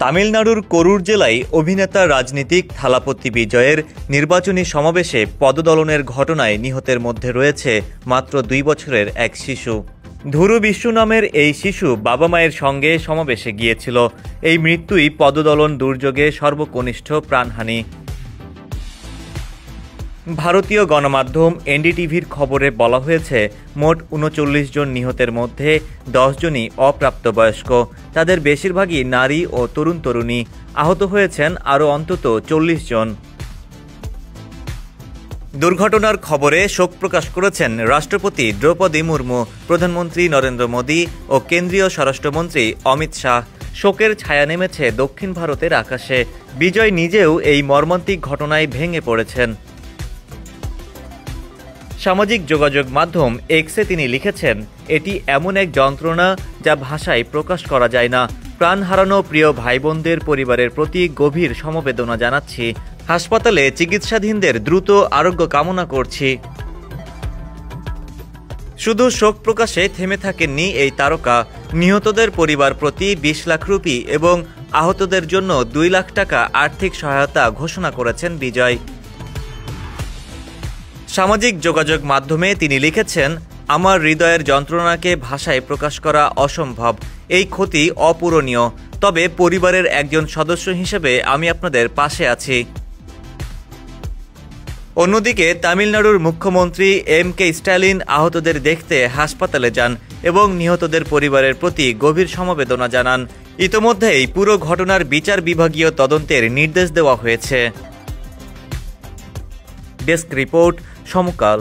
তামিলনাড়ুর করুর জেলায় অভিনেতা রাজনীতিক থালাপতি বিজয়ের নির্বাচনী সমাবেশে পদদলনের ঘটনায় নিহতের মধ্যে রয়েছে মাত্র 2 বছরের এক শিশু। ধুরু বিষ্ণু নামের এই শিশু বাবা মায়ের সঙ্গে সমাবেশে গিয়েছিল। এই মৃত্যুই পদদলন দুর্যোগে সর্বকনিষ্ঠ প্রাণহানি। ভারতীয় গণমাধ্যম এনডিটিভির খবরে বলা হয়েছে, মোট ৩৯ জন নিহতের মধ্যে 10 জনই অপ্রাপ্তবয়স্ক। তাদের বেশিরভাগই নারী ও তরুণ তরুণী। আহত হয়েছেন আরও অন্তত 40 জন। দুর্ঘটনার খবরে শোক প্রকাশ করেছেন রাষ্ট্রপতি দ্রৌপদী মুর্মু, প্রধানমন্ত্রী নরেন্দ্র মোদী ও কেন্দ্রীয় স্বরাষ্ট্রমন্ত্রী অমিত শাহ। শোকের ছায়া নেমেছে দক্ষিণ ভারতের আকাশে। বিজয় নিজেও এই মর্মান্তিক ঘটনায় ভেঙে পড়েছেন। সামাজিক যোগাযোগ মাধ্যম এক্সে তিনি লিখেছেন, এটি এমন এক যন্ত্রণা যা ভাষায় প্রকাশ করা যায় না। প্রাণ হারানো প্রিয় ভাই বোনদের পরিবারের প্রতি গভীর সমবেদনা জানাচ্ছি। হাসপাতালে চিকিৎসাধীনদের দ্রুত আরোগ্য কামনা করছি। শুধু শোক প্রকাশে থেমে থাকেননি এই তারকা। নিহতদের পরিবার প্রতি 20 লাখ রুপি এবং আহতদের জন্য 2 লাখ টাকা আর্থিক সহায়তা ঘোষণা করেছেন বিজয়। সামাজিক যোগাযোগ মাধ্যমে তিনি লিখেছেন, আমার হৃদয়ের যন্ত্রণাকে ভাষায় প্রকাশ করা অসম্ভব। এই ক্ষতি অপূরণীয়, তবে পরিবারের একজন সদস্য হিসেবে আমি আপনাদের পাশে আছি। অন্যদিকে তামিলনাড়ুর মুখ্যমন্ত্রী এম.কে. স্ট্যালিন আহতদের দেখতে হাসপাতালে যান এবং নিহতদের পরিবারের প্রতি গভীর সমবেদনা জানান। ইতোমধ্যেই পুরো ঘটনার বিচার বিভাগীয় তদন্তের নির্দেশ দেওয়া হয়েছে। ডেস্ক রিপোর্ট, সমকাল।